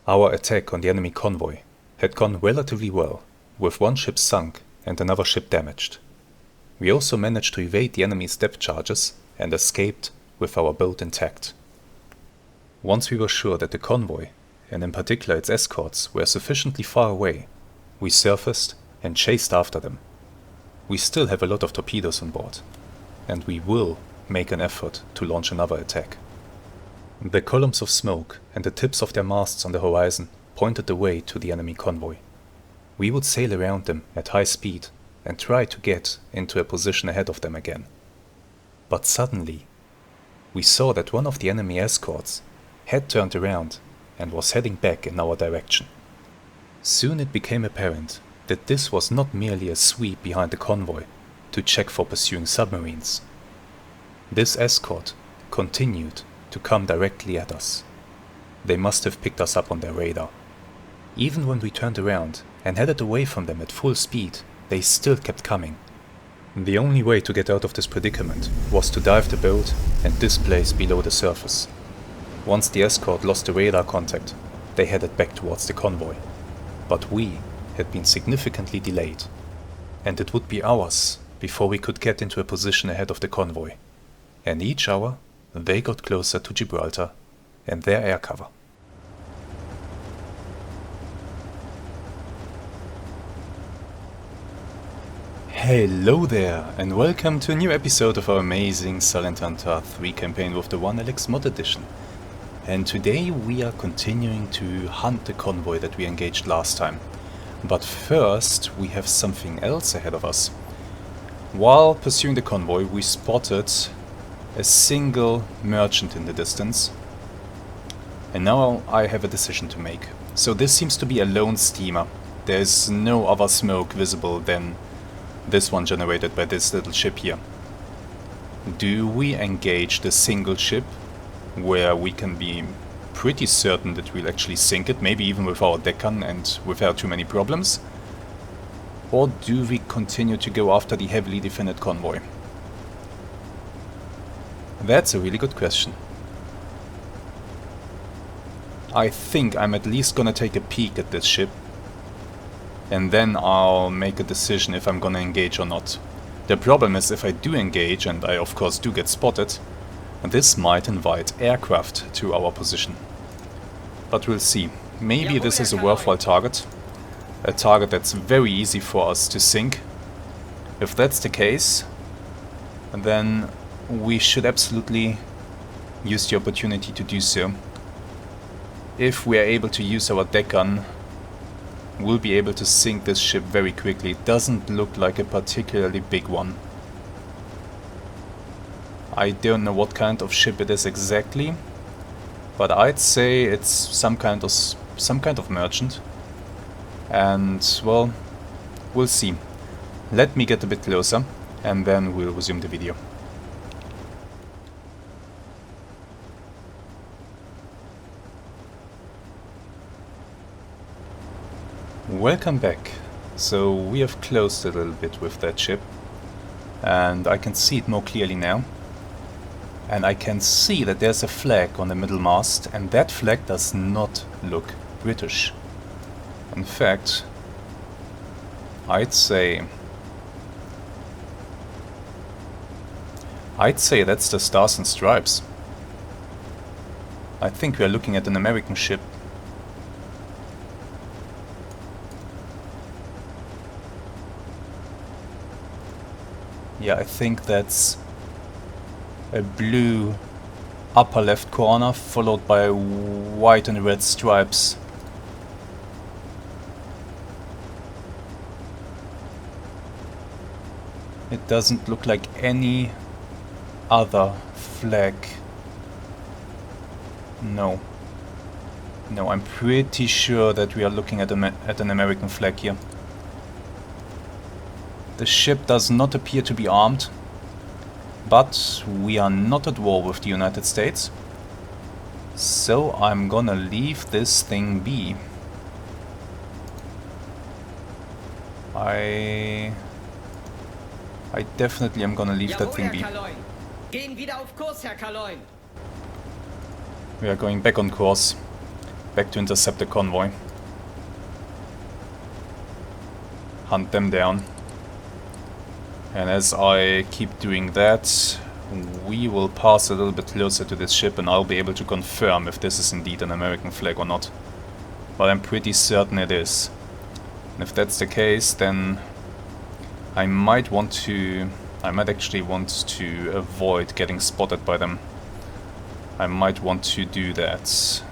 Our attack on the enemy convoy had gone relatively well, with one ship sunk and another ship damaged. We also managed to evade the enemy's depth charges and escaped with our build intact. Once we were sure that the convoy, and in particular its escorts, were sufficiently far away, we surfaced and chased after them. We still have a lot of torpedoes on board, and we will make an effort to launch another attack. The columns of smoke and the tips of their masts on the horizon pointed the way to the enemy convoy. We would sail around them at high speed and try to get into a position ahead of them again. But suddenly, we saw that one of the enemy escorts had turned around and was heading back in our direction. Soon it became apparent that this was not merely a sweep behind the convoy to check for pursuing submarines. This escort continued to come directly at us. They must have picked us up on their radar. Even when we turned around and headed away from them at full speed, they still kept coming. The only way to get out of this predicament was to dive the boat and displace below the surface. Once the escort lost the radar contact, they headed back towards the convoy. But we had been significantly delayed, and it would be hours before we could get into a position ahead of the convoy. And each hour, they got closer to Gibraltar and their air cover. Hello there, and welcome to a new episode of our amazing Salentanta 3 campaign with the OneAlex Mod Edition. And today we are continuing to hunt the convoy that we engaged last time. But first we have something else ahead of us. While pursuing the convoy, we spotted a single merchant in the distance. And now I have a decision to make. So this seems to be a lone steamer. There is no other smoke visible than this one generated by this little ship here. Do we engage the single ship, where we can be pretty certain that we'll actually sink it, maybe even with our deck gun and without too many problems? Or do we continue to go after the heavily defended convoy? That's a really good question. I think I'm at least gonna take a peek at this ship, and then I'll make a decision if I'm gonna engage or not. The problem is, if I do engage, and I of course do get spotted, this might invite aircraft to our position. But we'll see. Maybe this is a worthwhile target. A target that's very easy for us to sink. If that's the case, then we should absolutely use the opportunity to do so. If we are able to use our deck gun, we'll be able to sink this ship very quickly. It doesn't look like a particularly big one. I don't know what kind of ship it is exactly, but I'd say it's some kind of merchant. And well, we'll see. Let me get a bit closer and then we'll resume the video. Welcome back. So we have closed a little bit with that ship, and I can see it more clearly now. And I can see that there's a flag on the middle mast, and that flag does not look British. In fact, I'd say that's the Stars and Stripes. I think we are looking at an American ship. Yeah, I think that's a blue upper left corner followed by white and red stripes. It doesn't look like any other flag. No, I'm pretty sure that we are looking at an American flag here. The ship does not appear to be armed, but we are not at war with the United States, so I'm gonna leave this thing be. I definitely am gonna leave that thing be. We are going back on course. back to intercept the convoy. Hunt them down. And as I keep doing that, we will pass a little bit closer to this ship and I'll be able to confirm if this is indeed an American flag or not. But I'm pretty certain it is. And if that's the case, then I might actually want to avoid getting spotted by them. I might want to do that.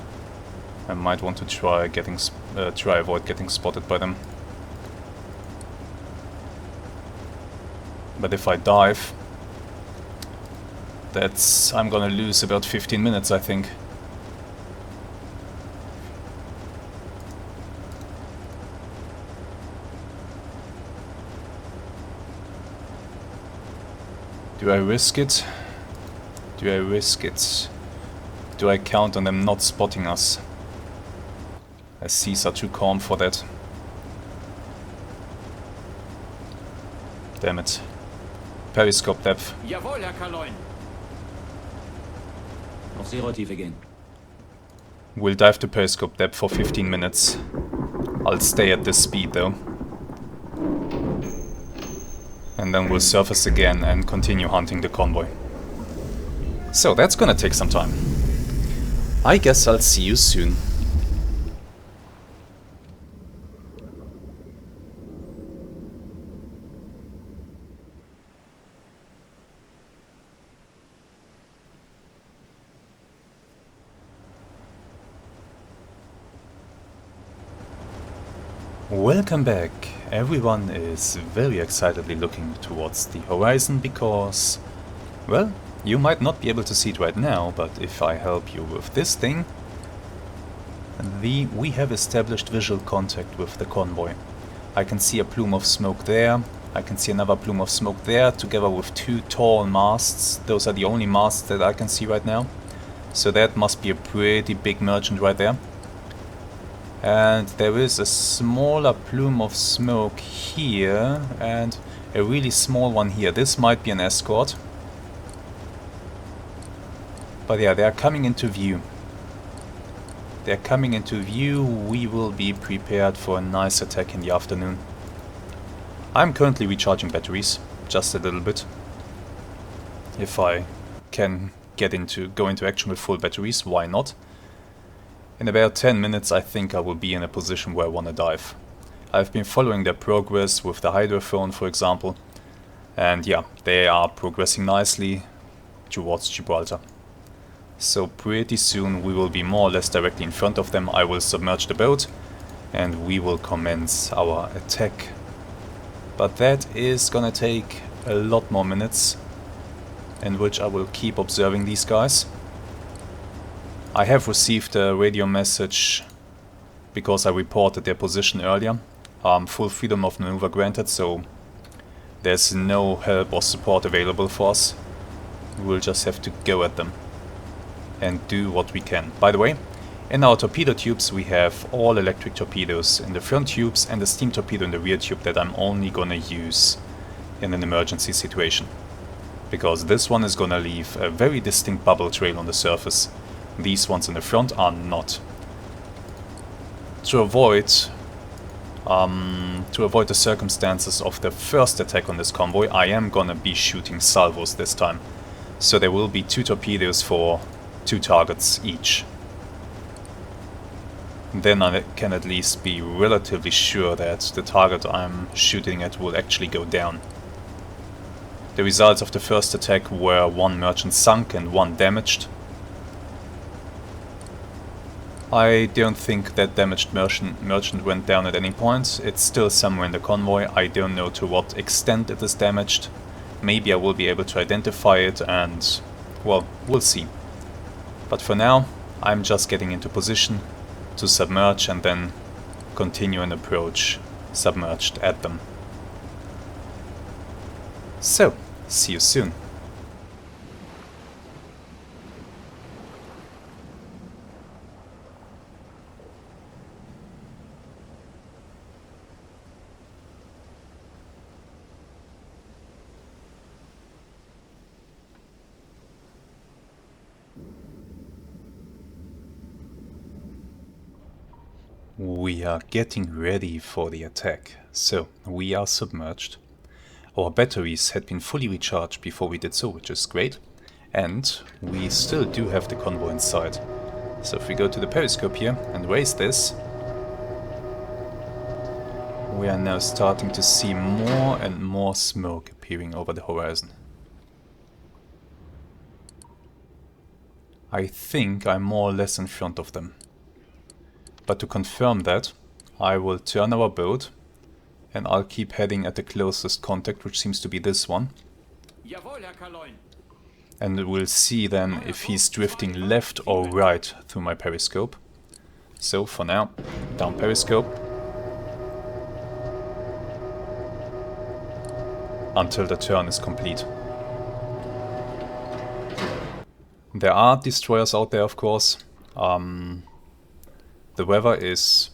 I might want to try avoid getting spotted by them. But if I dive, I'm gonna lose about 15 minutes, I think. Do I risk it? Do I risk it? Do I count on them not spotting us? The seas are too calm for that. Damn it. Periscope depth. Jawohl, Herr Kaloin. Noch Seerotiefe gehen. We'll dive to periscope depth for 15 minutes. I'll stay at this speed though. And then we'll surface again and continue hunting the convoy. So that's gonna take some time. I guess I'll see you soon. Welcome back. Everyone is very excitedly looking towards the horizon because, well, you might not be able to see it right now, but if I help you with this thing, we have established visual contact with the convoy. I can see a plume of smoke there, I can see another plume of smoke there, together with two tall masts. Those are the only masts that I can see right now. So that must be a pretty big merchant right there. And there is a smaller plume of smoke here and a really small one here. This might be an escort. But yeah, they are coming into view. They're coming into view. We will be prepared for a nice attack in the afternoon. I'm currently recharging batteries, just a little bit. If I can go into action with full batteries, why not? In about 10 minutes I think I will be in a position where I want to dive. I've been following their progress with the hydrophone, for example, and yeah, they are progressing nicely towards Gibraltar. So pretty soon we will be more or less directly in front of them. I will submerge the boat and we will commence our attack. But that is gonna take a lot more minutes, in which I will keep observing these guys. I have received a radio message because I reported their position earlier. Full freedom of maneuver granted, so there's no help or support available for us. We'll just have to go at them and do what we can. By the way, in our torpedo tubes we have all electric torpedoes in the front tubes and a steam torpedo in the rear tube that I'm only gonna use in an emergency situation. Because this one is gonna leave a very distinct bubble trail on the surface. These ones in the front are not. To avoid the circumstances of the first attack on this convoy, I am gonna be shooting salvos this time. So there will be 2 torpedoes for 2 targets each. Then I can at least be relatively sure that the target I'm shooting at will actually go down. The results of the first attack were 1 merchant sunk and 1 damaged. I don't think that damaged merchant went down at any point. It's still somewhere in the convoy. I don't know to what extent it is damaged. Maybe I will be able to identify it and, well, we'll see. But for now, I'm just getting into position to submerge and then continue an approach submerged at them. So, see you soon. We are getting ready for the attack. So, we are submerged. Our batteries had been fully recharged before we did so, which is great. And we still do have the convoy in sight. So if we go to the periscope here and raise this, we are now starting to see more and more smoke appearing over the horizon. I think I'm more or less in front of them. But to confirm that, I will turn our boat and I'll keep heading at the closest contact, which seems to be this one. And we'll see then if he's drifting left or right through my periscope. So for now, down periscope. Until the turn is complete. There are destroyers out there, of course. The weather is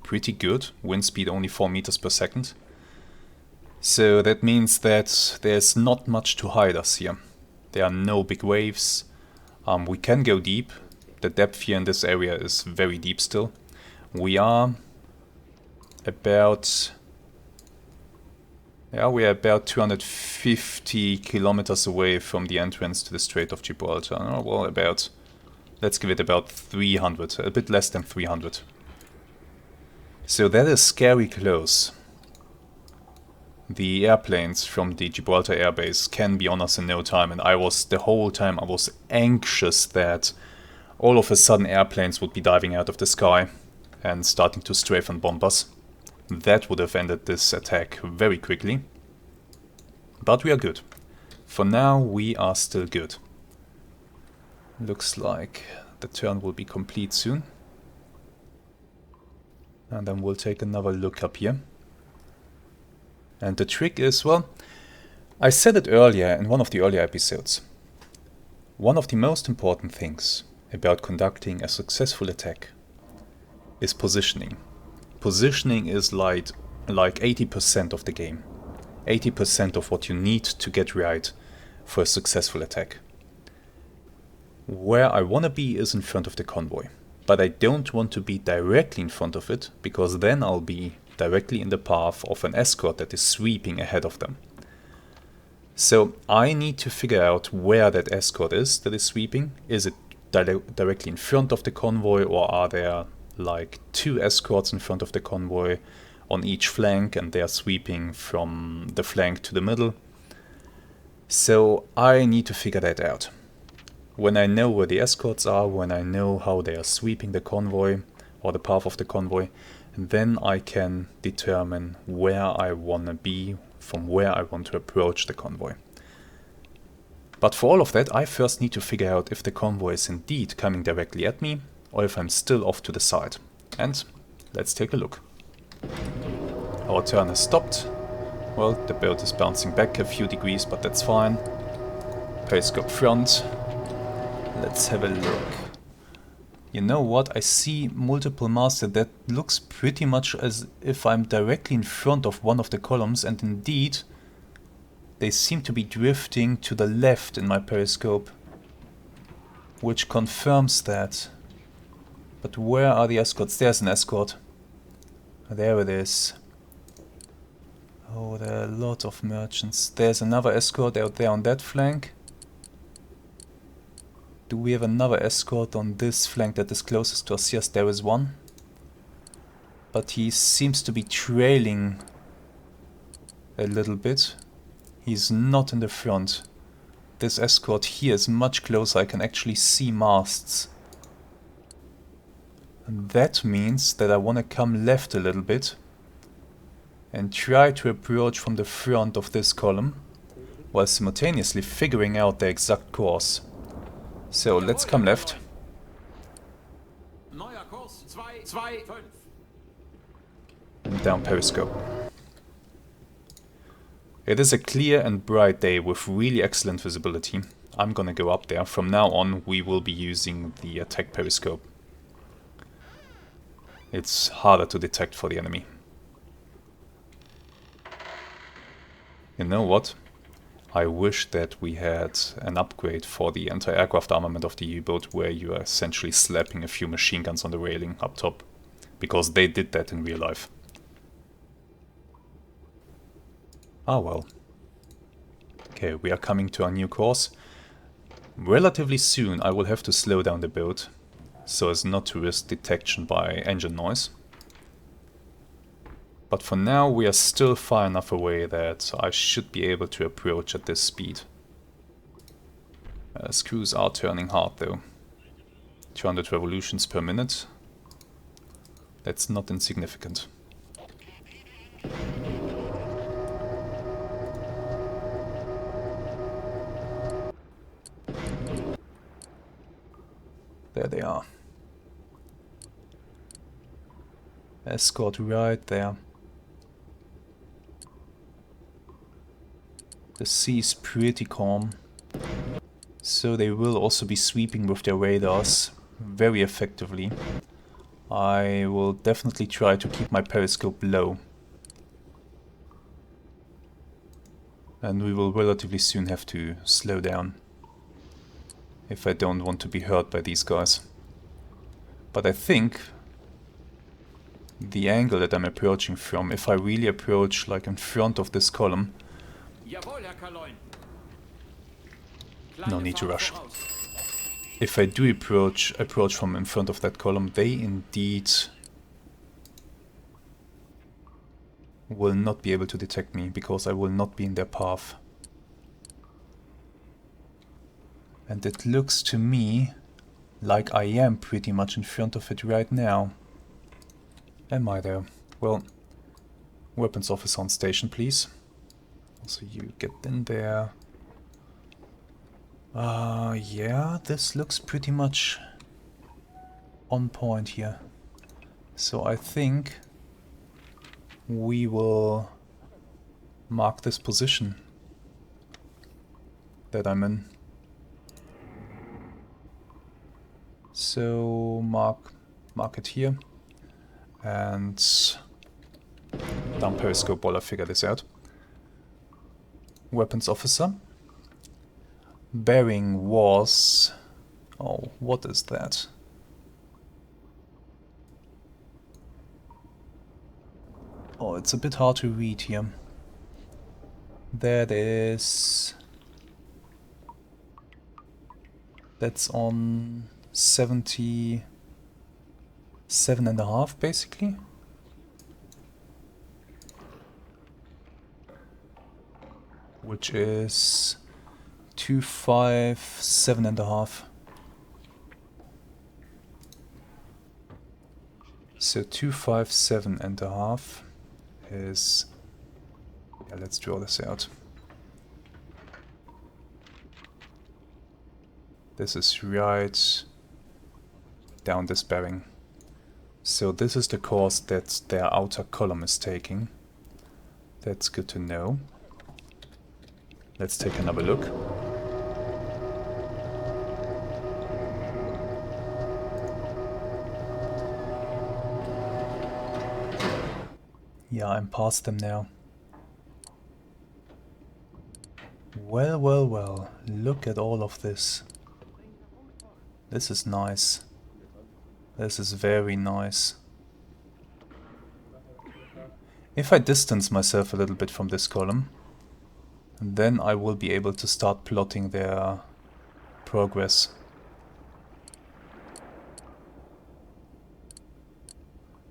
pretty good. Wind speed only 4 meters per second. So that means that there's not much to hide us here. There are no big waves. We can go deep. The depth here in this area is very deep still. We are about... Yeah, we are about 250 kilometers away from the entrance to the Strait of Gibraltar. Oh, well, about... Let's give it about 300, a bit less than 300. So that is scary close. The airplanes from the Gibraltar airbase can be on us in no time, and the whole time I was anxious that all of a sudden airplanes would be diving out of the sky and starting to strafe and bomb us. That would have ended this attack very quickly. But we are good. For now we are still good. Looks like the turn will be complete soon. And then we'll take another look up here. And the trick is, well, I said it earlier in one of the earlier episodes. One of the most important things about conducting a successful attack is positioning. Positioning is like 80% of the game. 80% of what you need to get right for a successful attack. Where I want to be is in front of the convoy. But I don't want to be directly in front of it, because then I'll be directly in the path of an escort that is sweeping ahead of them. So I need to figure out where that escort is that is sweeping. Is it directly in front of the convoy, or are there like 2 escorts in front of the convoy on each flank and they are sweeping from the flank to the middle? So I need to figure that out. When I know where the escorts are, when I know how they are sweeping the convoy or the path of the convoy, then I can determine where I want to be, from where I want to approach the convoy. But for all of that, I first need to figure out if the convoy is indeed coming directly at me, or if I'm still off to the side. And let's take a look. Our turn has stopped. Well, the boat is bouncing back a few degrees, but that's fine. Periscope front. Let's have a look. You know what? I see multiple master that looks pretty much as if I'm directly in front of one of the columns, and indeed they seem to be drifting to the left in my periscope, which confirms that. But where are the escorts? There's an escort. There it is. Oh, there are a lot of merchants. There's another escort out there on that flank. Do we have another escort on this flank that is closest to us? Yes, there is one. But he seems to be trailing a little bit. He's not in the front. This escort here is much closer. I can actually see masts. And that means that I want to come left a little bit and try to approach from the front of this column, while simultaneously figuring out the exact course. So let's come left. And down periscope. It is a clear and bright day with really excellent visibility. I'm gonna go up there. From now on we will be using the attack periscope. It's harder to detect for the enemy. You know what? I wish that we had an upgrade for the anti-aircraft armament of the U-boat, where you are essentially slapping a few machine guns on the railing up top. because they did that in real life. Ah well. Okay, we are coming to our new course. Relatively soon I will have to slow down the boat, so as not to risk detection by engine noise. But for now we are still far enough away that I should be able to approach at this speed. Screws are turning hard though. 200 revolutions per minute. That's not insignificant. There they are. Escort right there. The sea's pretty calm, so they will also be sweeping with their radars very effectively. I will definitely try to keep my periscope low. And we will relatively soon have to slow down if I don't want to be hurt by these guys. But I think the angle that I'm approaching from, if I really approach like in front of this column, no need to rush. If I do approach from in front of that column, they indeed will not be able to detect me because I will not be in their path. And it looks to me like I am pretty much in front of it right now. Am I there? Well, weapons officer on station, please. Also, you get in there. Yeah, this looks pretty much on point here. So I think we will mark this position that I'm in. So mark it here, and down periscope while I figure this out. Weapons officer. Bearing was... oh, what is that? Oh, it's a bit hard to read here. That is... that's on 77.5 basically. Which is 257.5. So 257.5 is... yeah, let's draw this out. This is right down this bearing. So this is the course that their outer column is taking. That's good to know. Let's take another look. Yeah, I'm past them now. Well, well, well, look at all of this. This is nice. This is very nice. If I distance myself a little bit from this column, then I will be able to start plotting their progress.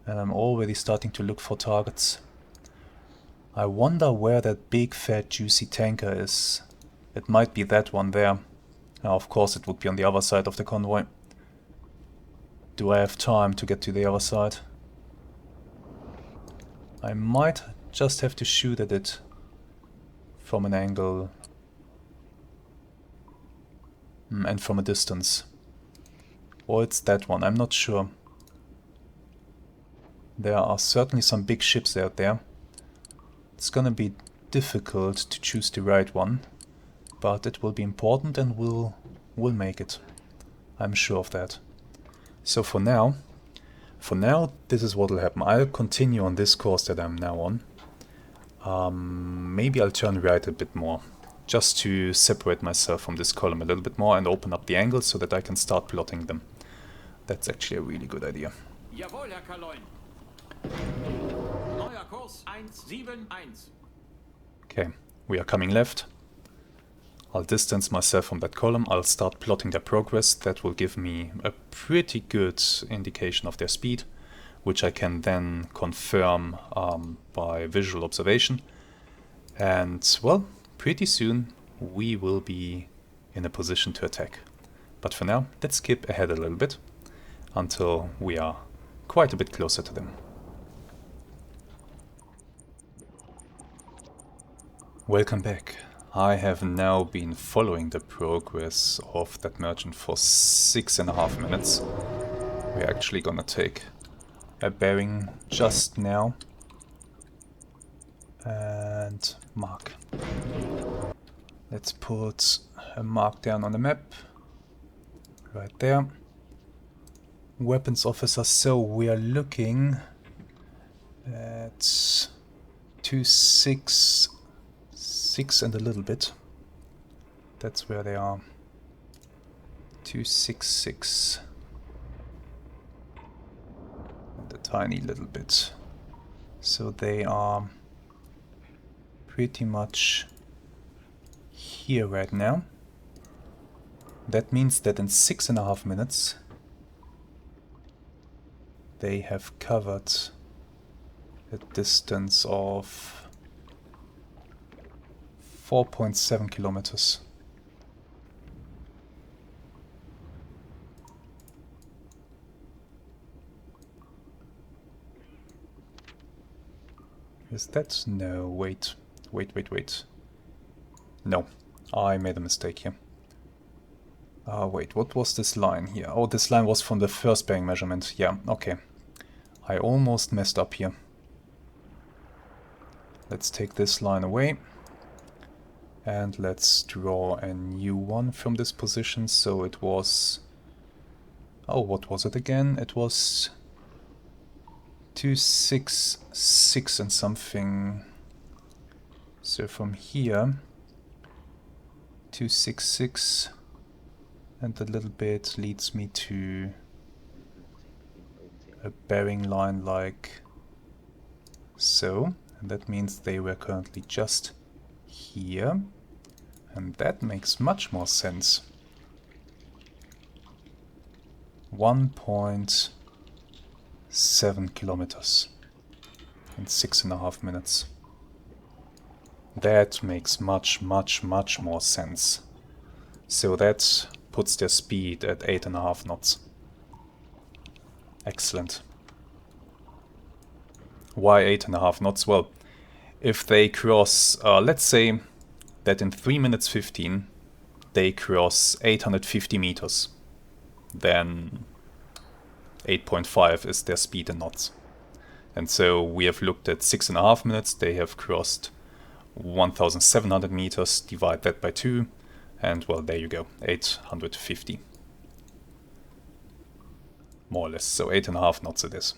And I'm already starting to look for targets. I wonder where that big fat juicy tanker is. It might be that one there. Now, of course it would be on the other side of the convoy. Do I have time to get to the other side? I might just have to shoot at it from an angle and from a distance. Or it's that one, I'm not sure. There are certainly some big ships out there. It's gonna be difficult to choose the right one, but it will be important and we'll make it. I'm sure of that. So for now, this is what will happen. I'll continue on this course that I'm now on. Maybe I'll turn right a bit more, just to separate myself from this column a little bit more and open up the angles so that I can start plotting them. That's actually a really good idea. Jawohl, Herr Kaloin. Neuer Kurs 171. Okay, we are coming left. I'll distance myself from that column. I'll start plotting their progress. That will give me a pretty good indication of their speed, which I can then confirm by visual observation. And, well, pretty soon we will be in a position to attack. But for now, let's skip ahead a little bit until we are quite a bit closer to them. Welcome back. I have now been following the progress of that merchant for 6.5 minutes. We're actually gonna take a bearing just now and mark. Let's put a mark down on the map, right there. Weapons officer, so we are looking at 266 and a little bit. That's where they are. 266 and a tiny little bit. So they are pretty much here right now. That means that in 6.5 minutes they have covered a distance of 4.7 kilometers. Is that? No, wait. No, I made a mistake here. Wait, what was this line here? Oh, this line was from the first bearing measurement. Yeah, okay. I almost messed up here. Let's take this line away. And let's draw a new one from this position. So it was... Oh, what was it again? It was 266 and something. So from here, 266 and a little bit leads me to a bearing line like so. And that means they were currently just here. And that makes much more sense. 1.7 kilometers in 6.5 minutes. That makes much more sense. So that puts their speed at 8.5 knots. Excellent. Why 8.5 knots? Well, if they cross, let's say that in 3 minutes 15 they cross 850 meters, then 8.5 is their speed in knots. And so we have looked at 6.5 minutes, they have crossed 1,700 meters, divide that by 2, and well, there you go, 850. More or less, so 8.5 knots it is.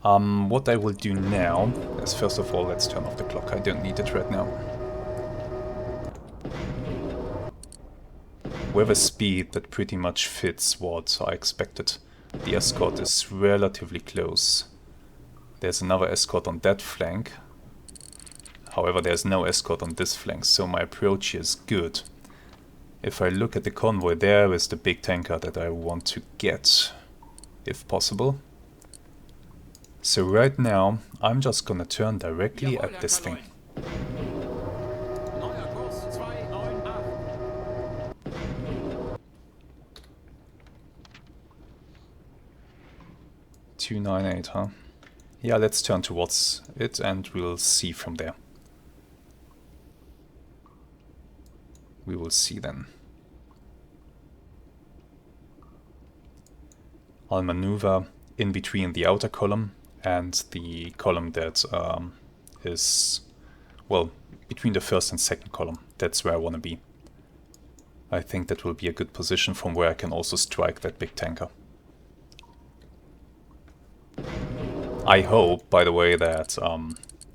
What I will do now is, first of all, let's turn off the clock, I don't need it right now. We have a speed that pretty much fits what I expected. The escort is relatively close. There's another escort on that flank. However, there's no escort on this flank, so my approach here is good. If I look at the convoy, there is the big tanker that I want to get, if possible. So right now, I'm just gonna turn directly at this thing. 298, huh? Yeah, let's turn towards it and we'll see from there. We will see then. I'll maneuver in between the outer column and the column that is, well, between the first and second column. That's where I want to be. I think that will be a good position from where I can also strike that big tanker. I hope, by the way, that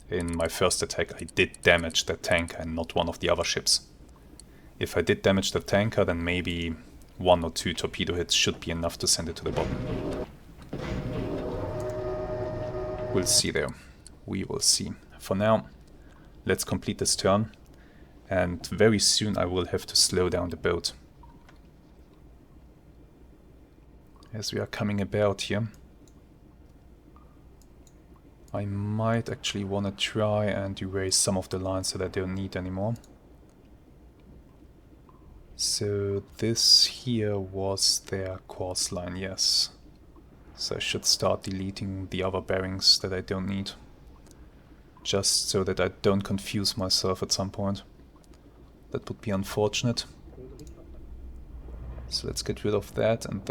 in my first attack I did damage that tanker and not one of the other ships. If I did damage the tanker, then maybe 1 or 2 torpedo hits should be enough to send it to the bottom. We'll see there. We will see. For now, let's complete this turn. And very soon I will have to slow down the boat. As we are coming about here. I might actually want to try and erase some of the lines that I don't need anymore. So this here was their course line, yes. So I should start deleting the other bearings that I don't need. Just so that I don't confuse myself at some point. That would be unfortunate. So let's get rid of that and...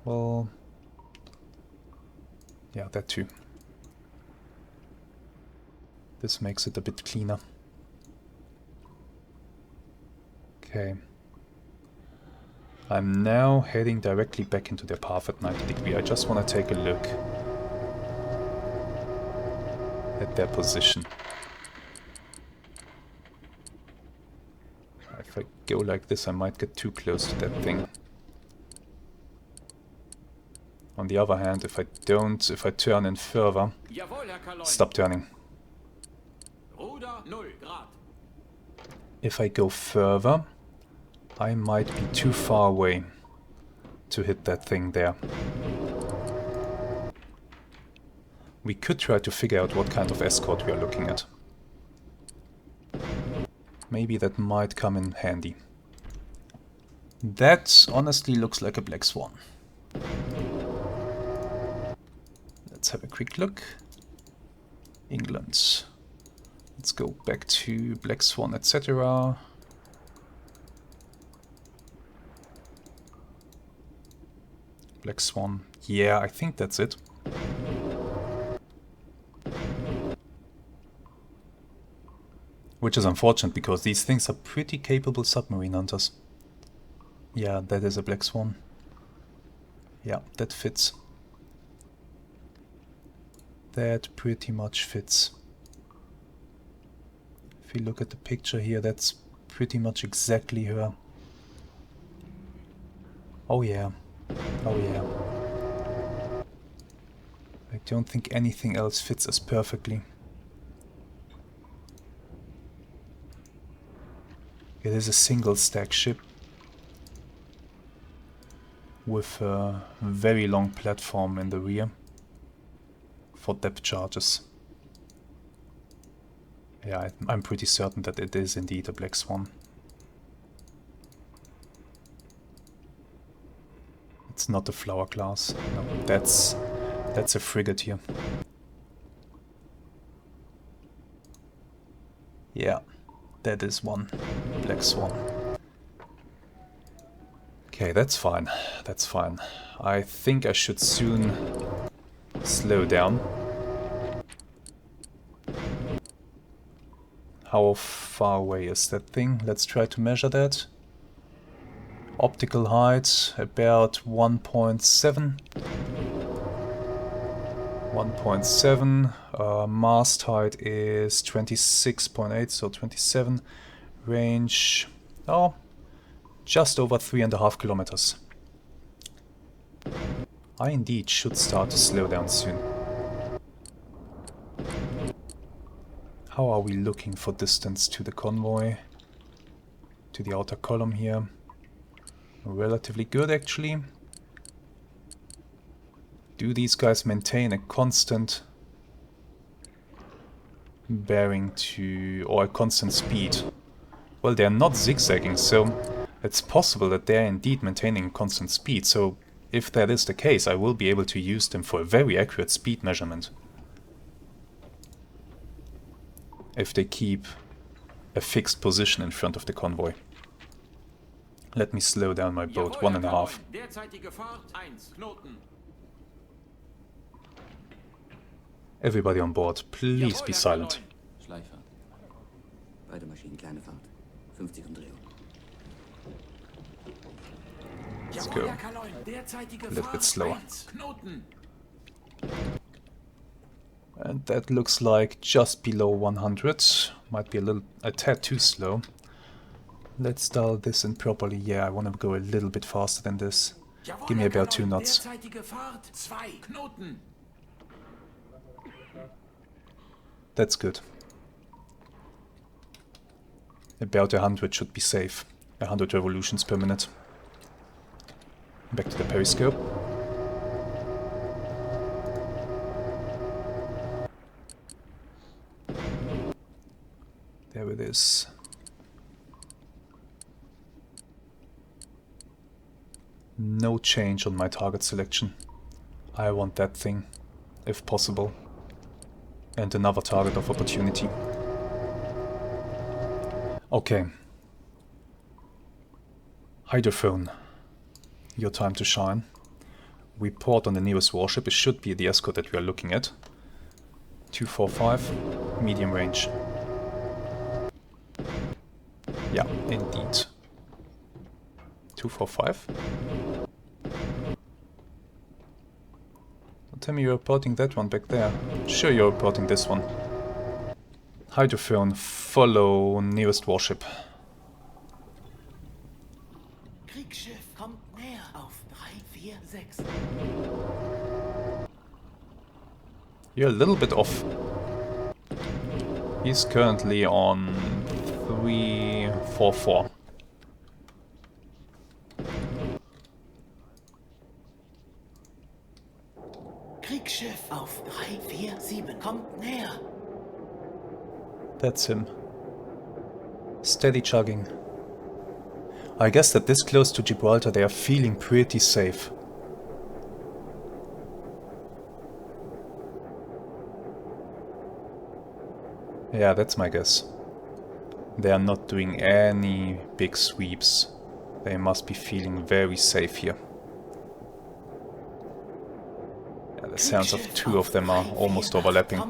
well... yeah, that too. This makes it a bit cleaner. Okay. I'm now heading directly back into their path at 90 degrees. I just want to take a look at their position. If I go like this, I might get too close to that thing. On the other hand, if I turn in further, stop turning. If I go further, I might be too far away to hit that thing there. We could try to figure out what kind of escort we are looking at. Maybe that might come in handy. That honestly looks like a Black Swan. Let's have a quick look. England. Let's go back to Black Swan, etc. Black Swan. Yeah, I think that's it. Which is unfortunate because these things are pretty capable submarine hunters. Yeah, that is a Black Swan. Yeah, that fits. That pretty much fits. If you look at the picture here, that's pretty much exactly her. Oh yeah. Oh yeah. I don't think anything else fits as perfectly. It is a single stack ship with a very long platform in the rear for depth charges. Yeah, I'm pretty certain that it is indeed a Black Swan. It's not a flower class. No, that's a frigate here. Yeah, that is one Black Swan. Okay, that's fine. That's fine. I think I should soon slow down. How far away is that thing? Let's try to measure that. Optical height about 1.7. 1.7. Mast height is 26.8, so 27. Range, oh, just over 3.5 kilometers. I indeed should start to slow down soon. How are we looking for distance to the convoy? To the outer column here. Relatively good, actually. Do these guys maintain a constant bearing to, or a constant speed? Well, they're not zigzagging, so it's possible that they're indeed maintaining constant speed. So if that is the case, I will be able to use them for a very accurate speed measurement. If they keep a fixed position in front of the convoy. Let me slow down my boat 1.5. Everybody on board, please be silent. Beide Maschinen kleine Fahrt. 50 Umdrehungen. Let's go. A little bit slower. And that looks like just below 100. Might be a tad too slow. Let's dial this in properly. Yeah, I want to go a little bit faster than this. Give me about 2 knots. Derzeitige Fahrt 2 Knoten. That's good. About 100 should be safe. 100 revolutions per minute. Back to the periscope. There it is. No change on my target selection. I want that thing, if possible. And another target of opportunity. Okay. Hydrophone. Your time to shine. Report on the nearest warship. It should be the escort that we are looking at. 245, medium range. Yeah, indeed. 245. Don't tell me you're reporting that one back there. Sure, you're reporting this one. Hydrophone, follow nearest warship. Kriegsschiff kommt näher auf 346. You're a little bit off. He's currently on 344. Kriegsschiff auf 347 kommt näher. That's him. Steady chugging. I guess that this close to Gibraltar they are feeling pretty safe. Yeah, that's my guess. They are not doing any big sweeps. They must be feeling very safe here. Yeah, the sounds of 2 of them are almost overlapping.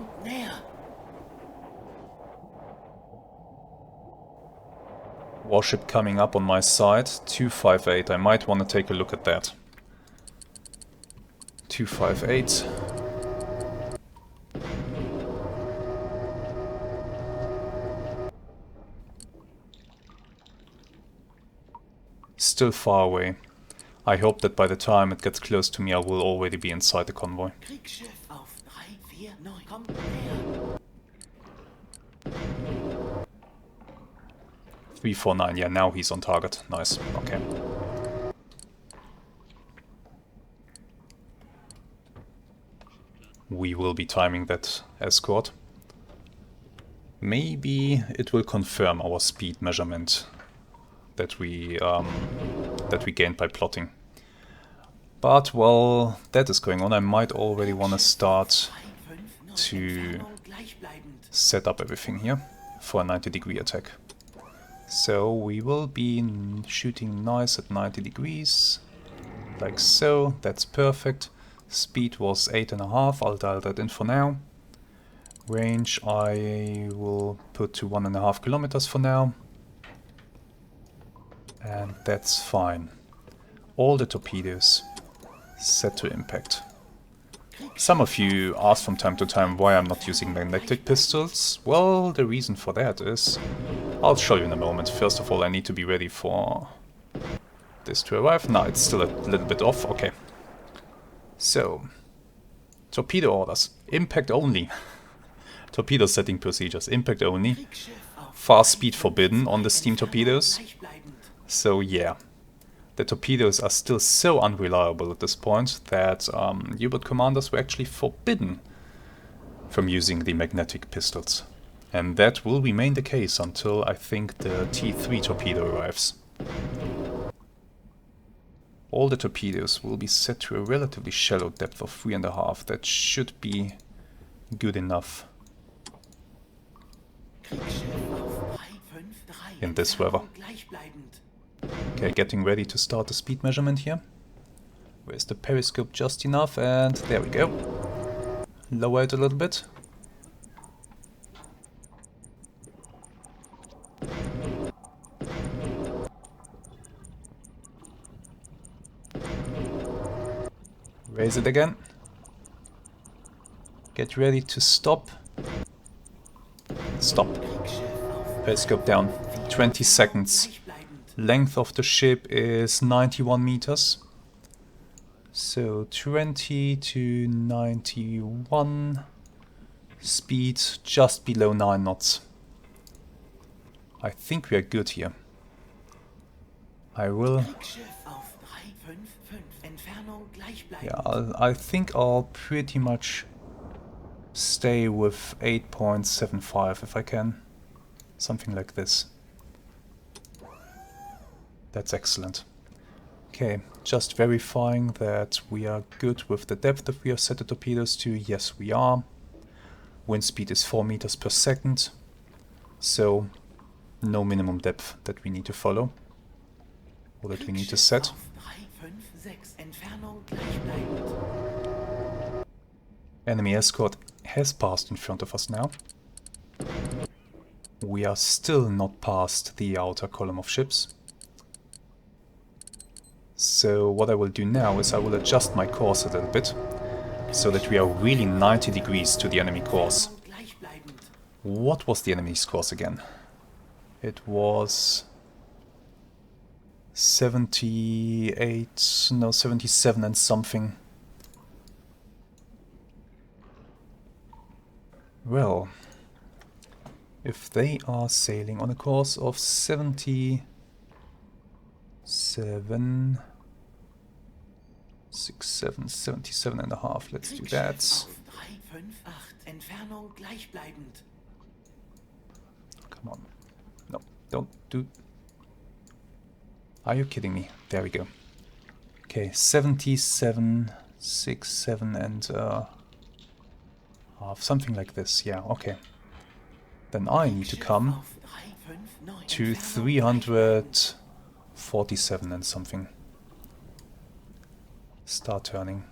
Warship coming up on my side, 258. I might want to take a look at that. 258. Still far away. I hope that by the time it gets close to me I will already be inside the convoy. 349, yeah, now he's on target. Nice, okay. We will be timing that escort. Maybe it will confirm our speed measurement that we gained by plotting. But while that is going on, I might already want to start to set up everything here for a 90-degree attack. So we will be shooting nice at 90 degrees, like so. That's perfect. Speed was 8.5, I'll dial that in for now. Range I will put to 1.5 kilometers for now. And that's fine. All the torpedoes set to impact. Some of you ask from time to time why I'm not using magnetic pistols. Well, the reason for that is... I'll show you in a moment. First of all, I need to be ready for this to arrive. No, it's still a little bit off. Okay. So, torpedo orders. Impact only. Torpedo setting procedures. Impact only. Fast speed forbidden on the steam torpedoes. So yeah, the torpedoes are still so unreliable at this point that U-boat commanders were actually forbidden from using the magnetic pistols. And that will remain the case until I think the T3 torpedo arrives. All the torpedoes will be set to a relatively shallow depth of 3.5. That should be good enough in this weather. Okay, getting ready to start the speed measurement here. Where's the periscope just enough? And there we go. Lower it a little bit. Raise it again. Get ready to stop. Stop. Periscope down. 20 seconds. Length of the ship is 91 meters. So 20 to 91. Speed just below 9 knots. I think we are good here. I will... Kriegsschiff auf 355. Entfernung gleichbleibend. Yeah, I think I'll pretty much stay with 8.75 if I can. Something like this. That's excellent. Okay, just verifying that we are good with the depth that we have set the torpedoes to. Yes, we are. Wind speed is 4 meters per second. So, no minimum depth that we need to follow. Or that we need to set. Auf 356. Entfernung gleichbleibend. Enemy escort has passed in front of us now. We are still not past the outer column of ships. So what I will do now is I will adjust my course a little bit, so that we are really 90 degrees to the enemy course. Gleichbleibend. What was the enemy's course again? It was 78, no 77 and something. Well, if they are sailing on a course of 77, 77 and a half, let's do that. Kriegsschiff auf 358. Entfernung gleichbleibend. Come on. No, don't do... Are you kidding me? There we go. Okay, 77, 67 and half, something like this, yeah, okay. Then I need to come Auf 359. to Entfernung 347 and something. Start turning.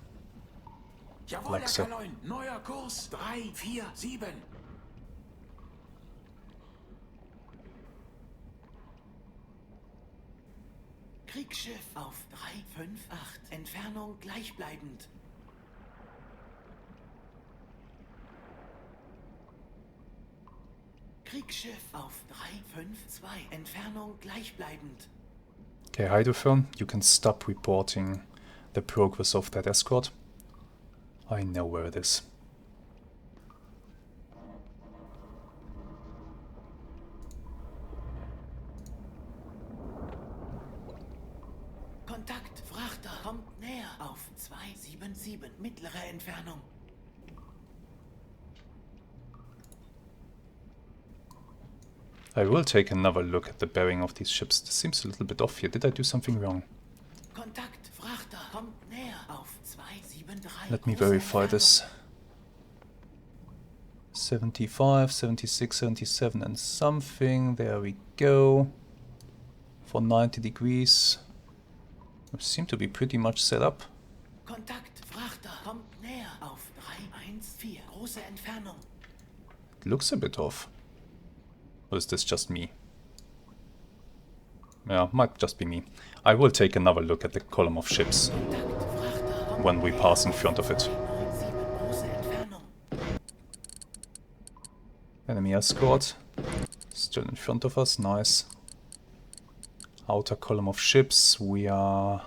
Jawohl, Like so. Herr K9. Neuer Kurs 347. Kriegsschiff auf 358. Entfernung gleichbleibend. Kriegsschiff auf 352. Entfernung gleichbleibend. Okay, hydrophone, you can stop reporting the progress of that escort. I know where it is. Kontakt, Frachter, kommt näher auf 277. Mittlere Entfernung. I will take another look at the bearing of these ships. This seems a little bit off here. Did I do something wrong? Kontakt, Frachter, kommt näher auf 273. Let me Große verify Entfernung. this. 75, 76, 77 and something. There we go. For 90 degrees. We seem to be pretty much set up. Kontakt, Frachter, kommt näher auf 314. Große Entfernung. It looks a bit off. Or is this just me? Yeah, might just be me. I will take another look at the column of ships Kontakt, Frachter, kommt when we näher pass in auf front of it. 397. Große Entfernung. Enemy escort. Still in front of us, nice. Outer column of ships, we are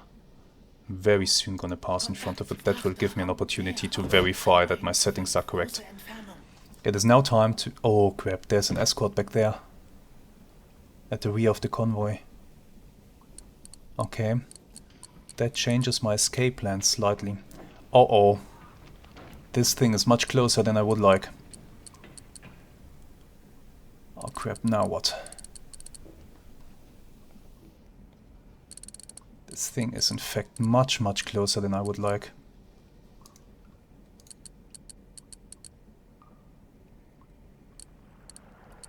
very soon gonna pass in front of it. That will give me an opportunity to verify that my settings are correct. Große Entfernung. It is now time to... Oh crap, there's an escort back there. At the rear of the convoy. Okay. That changes my escape plan slightly. Uh-oh. This thing is much closer than I would like. Oh crap, now what? This thing is in fact much, much closer than I would like.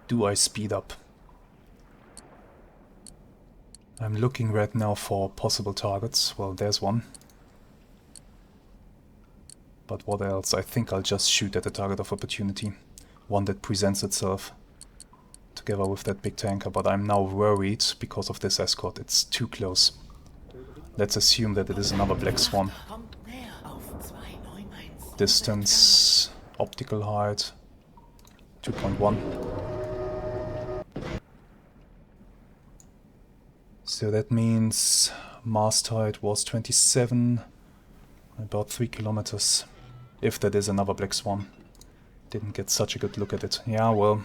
Do I speed up? I'm looking right now for possible targets. Well, there's one. But what else? I think I'll just shoot at the target of opportunity. One that presents itself. Together with that big tanker. But I'm now worried because of this escort. It's too close. Let's assume that it is another Black Swan. Kommt näher auf 291. Distance, optical height, 2.1. So that means mast height was 27, About 3 kilometers. If that is another Black Swan. Didn't get such a good look at it. Yeah, well,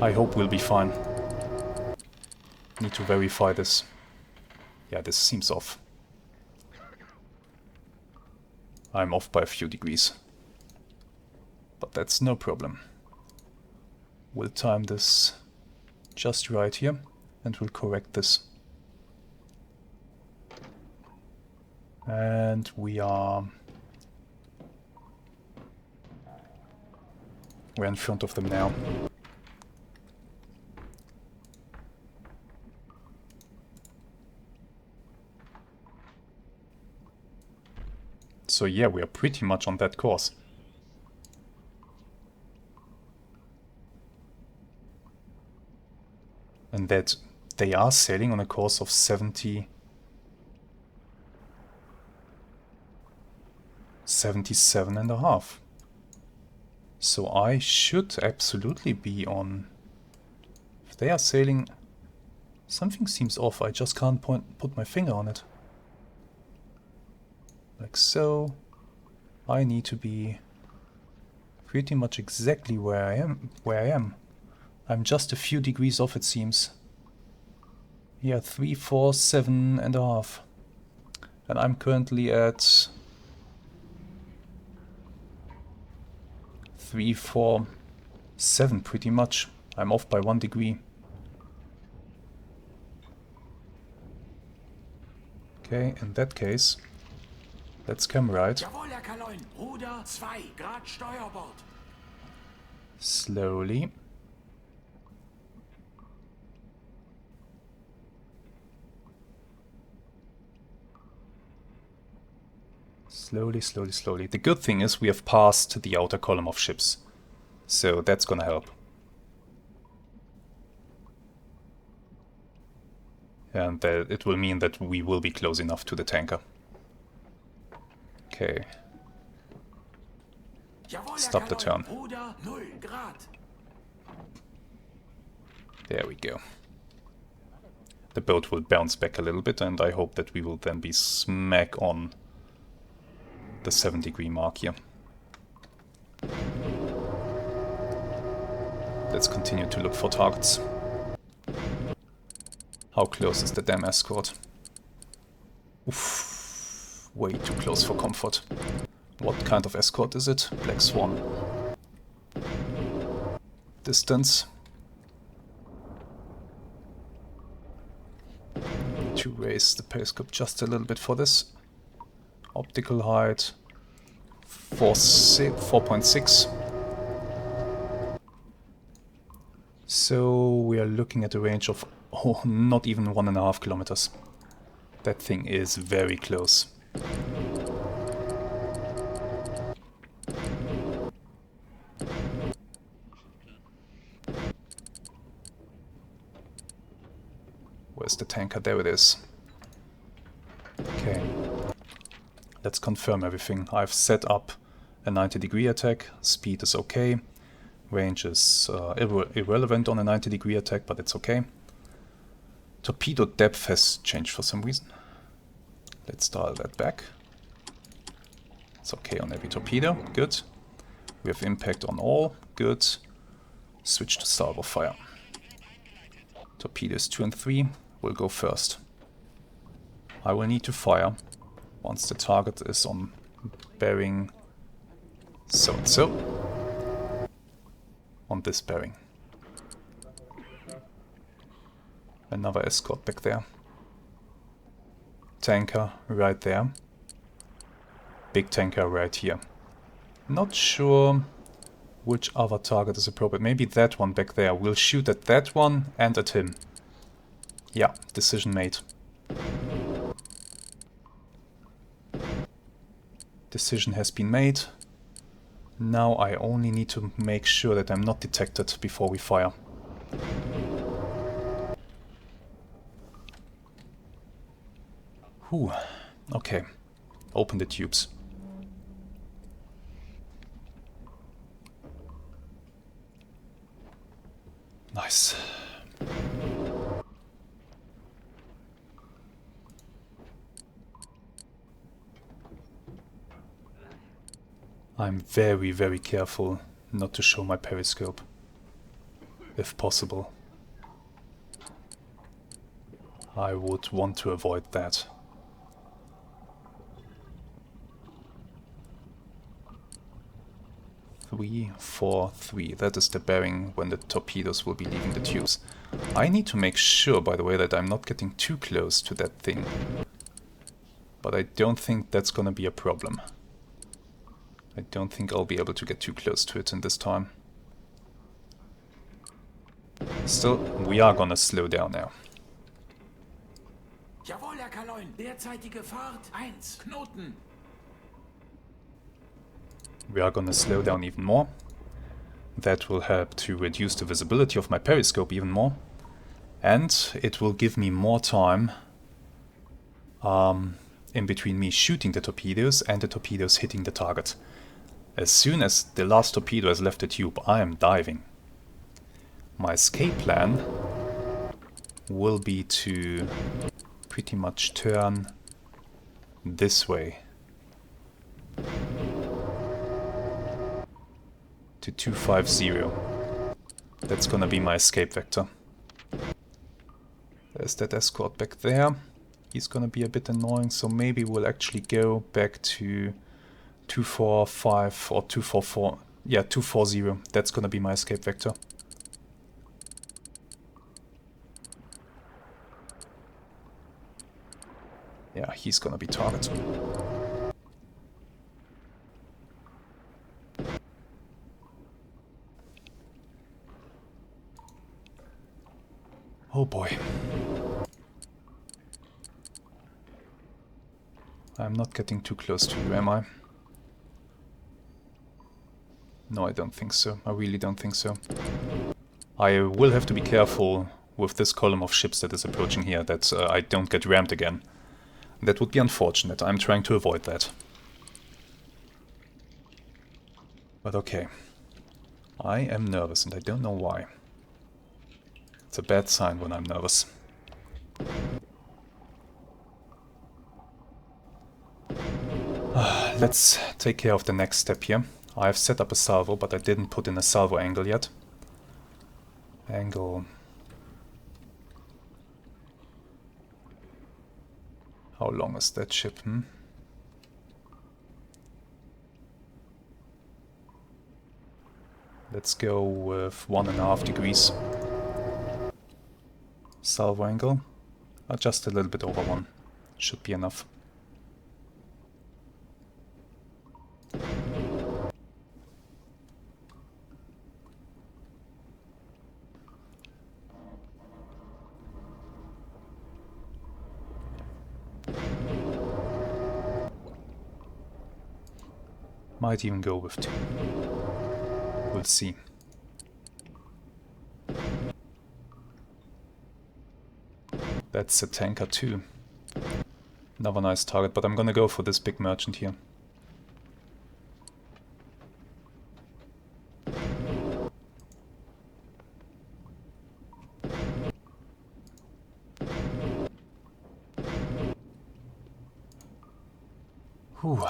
I hope we'll be fine. Need to verify this. Yeah, this seems off. I'm off by a few degrees. But that's no problem. We'll time this just right here and we'll correct this. And we're in front of them now. So yeah, we are pretty much on that course. And that they are sailing on a course of 77.5. So I should absolutely be on... If they are sailing... Something seems off, I just can't put my finger on it. Like so. I need to be pretty much exactly where I am. I'm just a few degrees off, it seems. Yeah, 347.5. And I'm currently at 347 pretty much. I'm off by 1 degree. Okay, in that case, let's come right. Jawohl, Herr Kaloin. Ruder 2 Grad Steuerbord. Slowly. Slowly, slowly, slowly. The good thing is we have passed the outer column of ships. So that's gonna help. And it will mean that we will be close enough to the tanker. Okay. Jawohl, Herr Stop the Kaloin. turn. Ruder 0 Grad. There we go. The boat will bounce back a little bit and I hope that we will then be smack on the 7-degree mark here. Let's continue to look for targets. How close is the damn escort? Oof, way too close for comfort. What kind of escort is it? Black Swan. Distance. Need to raise the periscope just a little bit for this. Optical height 4.6. So we are looking at a range of not even 1.5 kilometers. That thing is very close. Where's the tanker? There it is. Okay. Let's confirm everything. I've set up a 90-degree attack. Speed is okay. Range is irrelevant on a 90-degree attack, but it's okay. Torpedo depth has changed for some reason. Let's dial that back. It's okay on every torpedo. Good. We have impact on all. Good. Switch to salvo fire. Torpedoes 2 and 3 will go first. I will need to fire once the target is on bearing so and so. On this bearing. Another escort back there. Tanker right there. Big tanker right here. Not sure which other target is appropriate. Maybe that one back there. We'll shoot at that one and at him. Yeah, decision made. Decision has been made. Now I only need to make sure that I'm not detected before we fire. Whew. Okay. Open the tubes. Nice. I'm very, very careful not to show my periscope, if possible. I would want to avoid that. Three, 4, 3. That is the bearing when the torpedoes will be leaving the tubes. I need to make sure, by the way, that I'm not getting too close to that thing. But I don't think that's gonna be a problem. I don't think I'll be able to get too close to it in this time. Still, we are gonna slow down now. Jawohl, Herr Kaloin. Derzeitige Fahrt 1 Knoten. We are gonna slow down even more. That will help to reduce the visibility of my periscope even more. And it will give me more time in between me shooting the torpedoes and the torpedoes hitting the target. As soon as the last torpedo has left the tube, I am diving. My escape plan will be to pretty much turn this way to 250. That's gonna be my escape vector. There's that escort back there. He's gonna be a bit annoying, so maybe we'll actually go back to 245 or 244. Yeah, 240. That's gonna be my escape vector. Yeah, he's gonna be targeted. Oh boy. I'm not getting too close to you, am I? No, I don't think so. I really don't think so. I will have to be careful with this column of ships that is approaching here, that I don't get rammed again. That would be unfortunate. I'm trying to avoid that. But okay. I am nervous and I don't know why. It's a bad sign when I'm nervous. Let's take care of the next step here. I've set up a salvo, but I didn't put in a salvo angle yet. Angle... How long is that ship, Let's go with 1.5 degrees. Salvo angle. Just a little bit over 1. Should be enough. Might even go with 2. We'll see. That's a tanker too. Another nice target, but I'm gonna go for this big merchant here. Whew.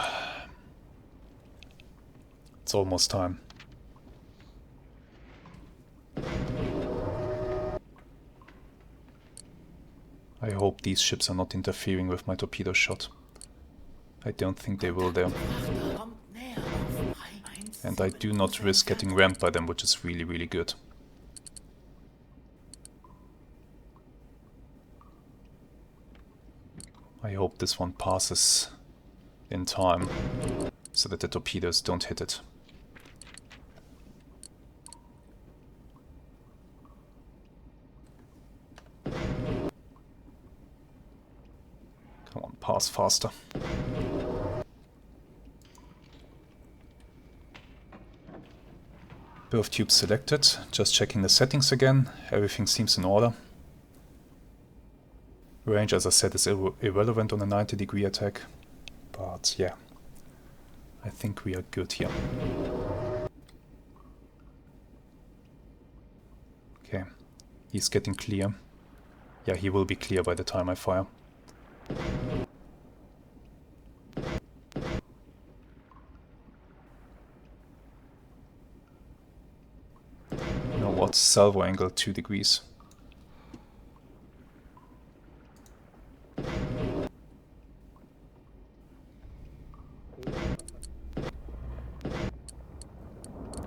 It's almost time. I hope these ships are not interfering with my torpedo shot. I don't think they will though. And I do not risk getting rammed by them, which is really, really good. I hope this one passes in time, so that the torpedoes don't hit it. Come on, pass faster. Both tubes selected, just checking the settings again, everything seems in order. Range, as I said, is irrelevant on a 90-degree attack, but yeah, I think we are good here. Okay, he's getting clear. Yeah, he will be clear by the time I fire. about salvo angle 2 degrees.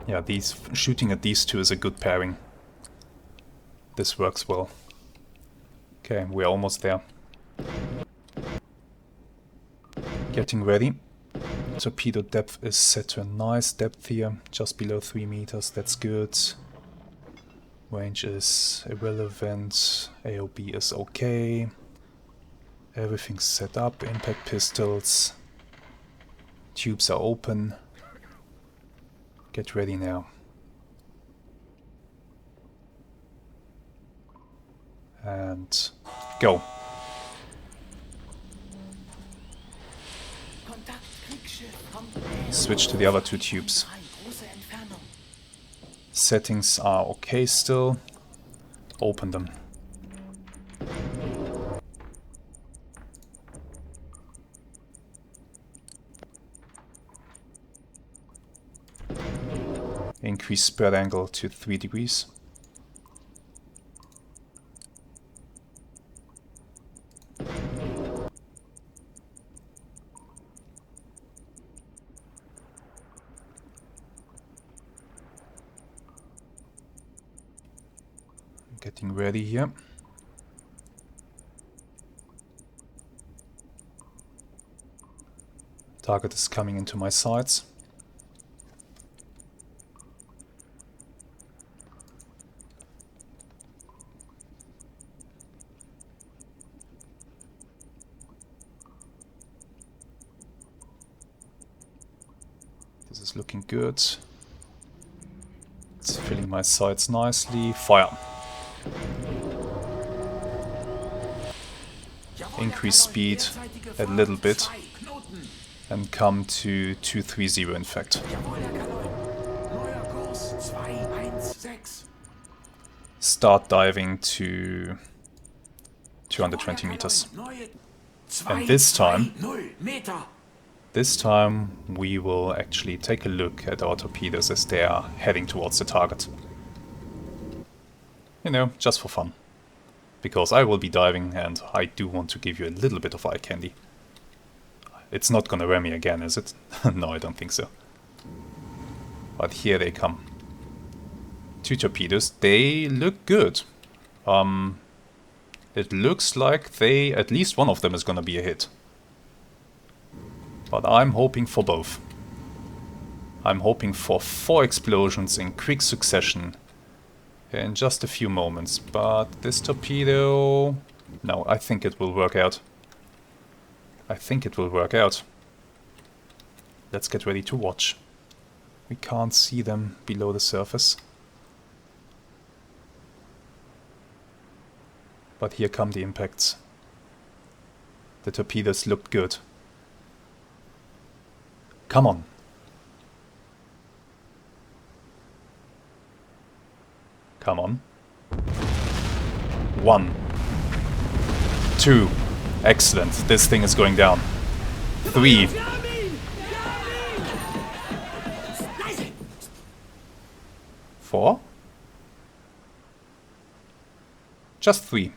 Yeah, shooting at these two is a good pairing. This works well. Okay, we're almost there. Getting ready. Torpedo depth is set to a nice depth here, just below 3 meters, that's good. Range is irrelevant, AOB is okay. Everything's set up, impact pistols. Tubes are open. Get ready now. And go. Switch to the other two tubes. Settings are okay still. Open them. Increase spread angle to 3 degrees. Getting ready here. Target is coming into my sights. This is looking good. It's filling my sights nicely. Fire. Increase speed a little bit and come to 230 in fact. Start diving to 220 meters. And this time we will actually take a look at our torpedoes as they are heading towards the target. You know, just for fun. Because I will be diving and I do want to give you a little bit of eye candy. It's not gonna ram me again, is it? No, I don't think so. But here they come. 2 torpedoes. They look good. It looks like at least one of them is gonna be a hit. But I'm hoping for both. I'm hoping for 4 explosions in quick succession in just a few moments, but this torpedo... No, I think it will work out. I think it will work out. Let's get ready to watch. We can't see them below the surface. But here come the impacts. The torpedoes looked good. Come on. Come on. 1. 2. Excellent. This thing is going down. 3. 4. Just 3.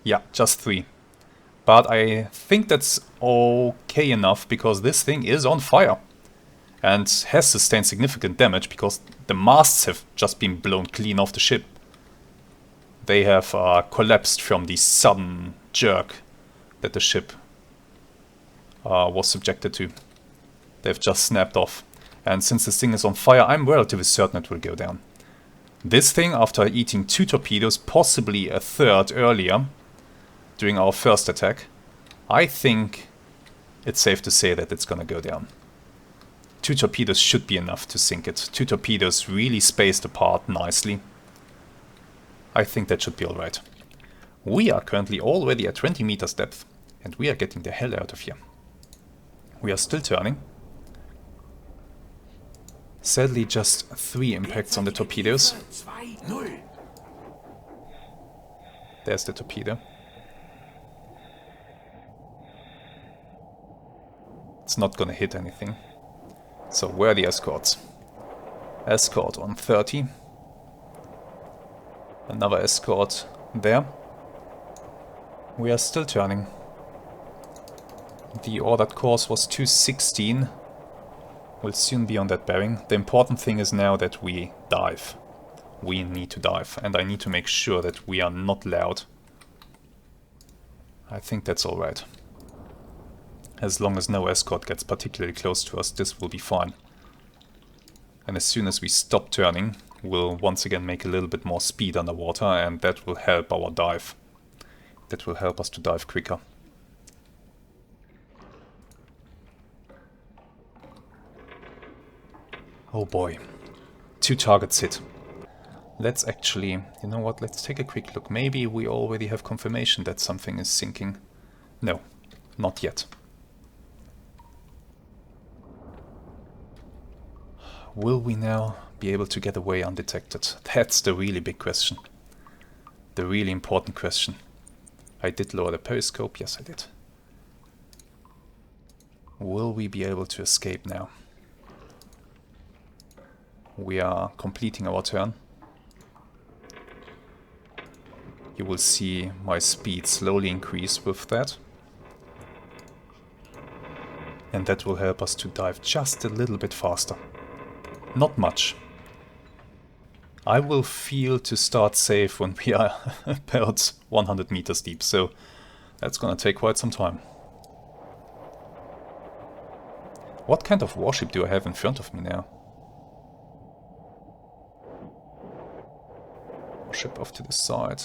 Yeah, just 3. But I think that's okay enough because this thing is on fire. And has sustained significant damage because the masts have just been blown clean off the ship. They have collapsed from the sudden jerk that the ship was subjected to. They've just snapped off. And since this thing is on fire, I'm relatively certain it will go down. This thing, after eating 2 torpedoes, possibly a 3rd earlier, during our first attack, I think it's safe to say that it's gonna go down. 2 torpedoes should be enough to sink it. 2 torpedoes really spaced apart nicely. I think that should be alright. We are currently already at 20 meters depth, and we are getting the hell out of here. We are still turning. Sadly, just 3 impacts on the torpedoes. There's the torpedo. It's not gonna hit anything. So where are the escorts? Escort on 30. Another escort there. We are still turning. The ordered course was 216. We'll soon be on that bearing. The important thing is now that we dive. We need to dive, and I need to make sure that we are not loud. I think that's alright. As long as no escort gets particularly close to us, this will be fine. And as soon as we stop turning, we'll once again make a little bit more speed underwater, and that will help our dive. That will help us to dive quicker. Oh boy. 2 targets hit. Let's actually, you know what, let's take a quick look. Maybe we already have confirmation that something is sinking. No, not yet. Will we now be able to get away undetected? That's the really big question. The really important question. I did lower the periscope, yes I did. Will we be able to escape now? We are completing our turn. You will see my speed slowly increase with that. And that will help us to dive just a little bit faster. Not much. I will feel to start safe when we are about 100 meters deep, so that's gonna take quite some time. What kind of warship do I have in front of me now? Warship off to the side.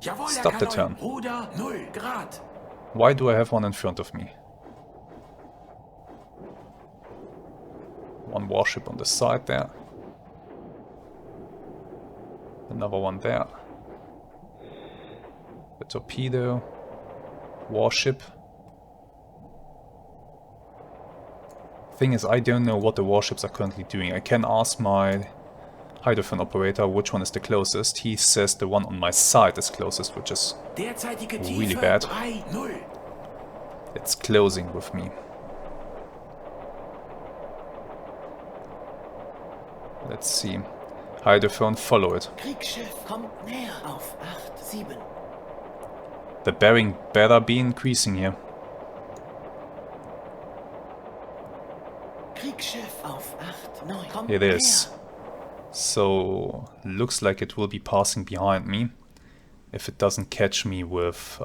Stop the turn. Ruder 0 Grad. Why do I have one in front of me? One warship on the side there. Another one there. A torpedo. Warship. Thing is, I don't know what the warships are currently doing. I can ask my hydrophone operator which one is the closest. He says the one on my side is closest, which is really bad. It's closing with me. Let's see. Hydrophone, follow it. Kriegsschiff kommt näher auf 8-7. The bearing better be increasing here. Kriegsschiff auf 8-9. Kommt It is. näher. So, looks like it will be passing behind me. If it doesn't catch me with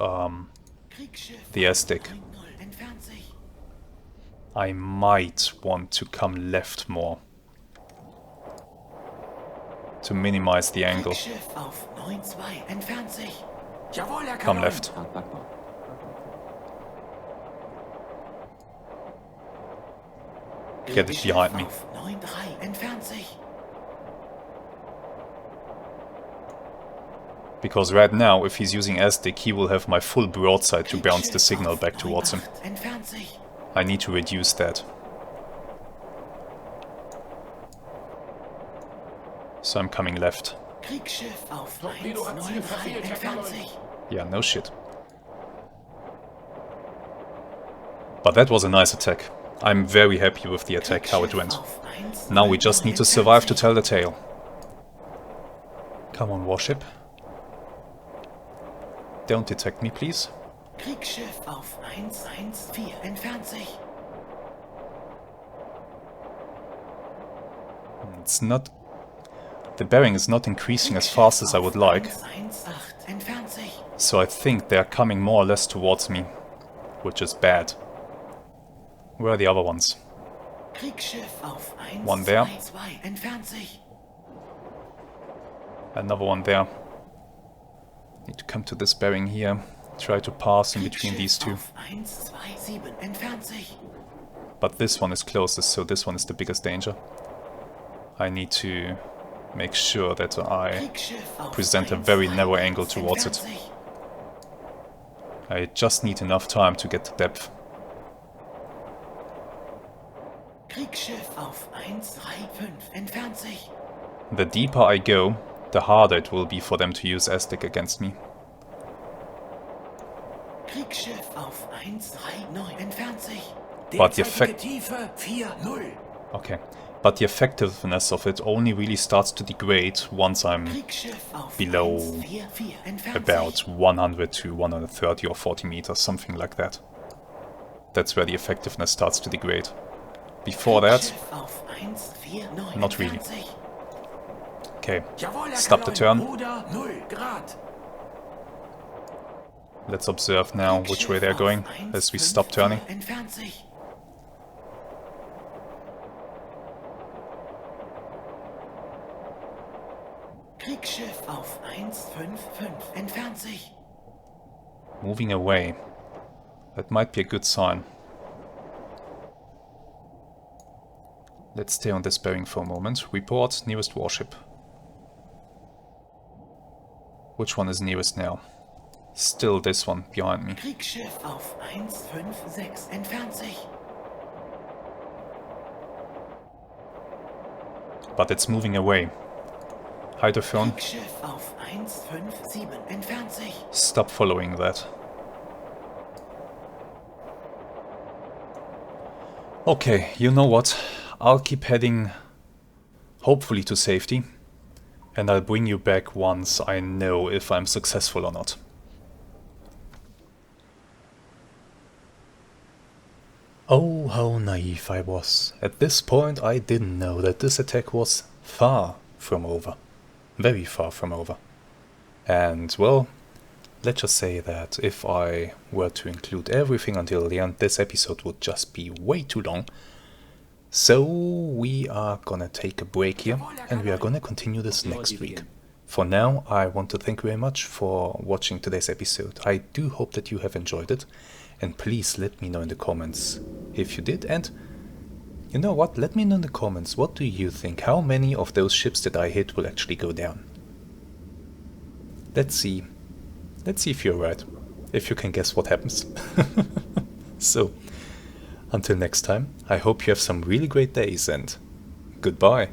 Kriegsschiff the S-stick. 9-0. Entfernt sich. I might want to come left more. To minimize the angle. Kriegsschiff auf 9-2. Entfernt sich. Jawohl, Herr Come Kanone. left. Start Backbau. Get it behind me. Auf 9-3. Entfernt sich. Because right now, if he's using S-stick, he will have my full broadside to bounce the signal back towards him. Entfernt sich. I need to reduce that. So I'm coming left. Kriegsschiff auf Torpedo hat Ziel 1-9-3. verfehlt, Herr Entfernt Kanone. sich. Yeah, no shit. But that was a nice attack. I'm very happy with the attack, how it went. Auf 1-9. Now we just need to survive to tell the tale. Come on, warship. Don't detect me, please. Kriegsschiff auf 1-1-4. Entfernt sich. It's not... The bearing is not increasing as fast as I would like. 1-1-8. Entfernt sich. So I think they're coming more or less towards me. Which is bad. Where are the other ones? Kriegsschiff auf 1-2-2. One there. Entfernt sich. Another one there. Need to come to this bearing here. Try to pass in between these two. Auf 1-2-7. Entfernt sich. But this one is closest, so this one is the biggest danger. I need to make sure that I Kriegsschiff auf present a very 1-2-1. narrow angle towards it. Entfernt sich. I just need enough time to get the depth. Kriegsschiff auf 1-3-5. Entfernt sich. The deeper I go, the harder it will be for them to use S-stick against me. Kriegsschiff auf 1-3-9. Entfernt sich. But the effect... Tiefe 4-0. Okay. but the effectiveness of it only really starts to degrade once I'm Kriegsschiff auf below 144. Entfernt about sich. 100 to 130 or 40 meters, something like that. That's where the effectiveness starts to degrade. Before that, Kriegsschiff auf 149. not really. Entfernt sich. Okay, Jawohl, Herr stop the Kapitän. turn. Ruder 0 Grad. Let's observe now which way they're going as we stop turning. Entfernt sich. Kriegsschiff auf 155. Entfernt sich. Moving away. That might be a good sign. Let's stay on this bearing for a moment. Report nearest warship. Which one is nearest now? Still this one behind me. Kriegsschiff auf 156. Entfernt sich. But it's moving away. Hydrophone, Kriegsschiff auf 157. Entfernt sich. stop following that. Okay, you know what? I'll keep heading, hopefully to safety, and I'll bring you back once I know if I'm successful or not. Oh, how naive I was. At this point I didn't know that this attack was far from over. Very far from over. And, well, let's just say that if I were to include everything until the end, this episode would just be way too long. So we are gonna take a break here, and we are gonna continue this next week. For now, I want to thank you very much for watching today's episode. I do hope that you have enjoyed it, and please let me know in the comments if you did, and you know what, let me know in the comments, what do you think? How many of those ships that I hit will actually go down? Let's see if you're right, if you can guess what happens. So, until next time, I hope you have some really great days, and goodbye.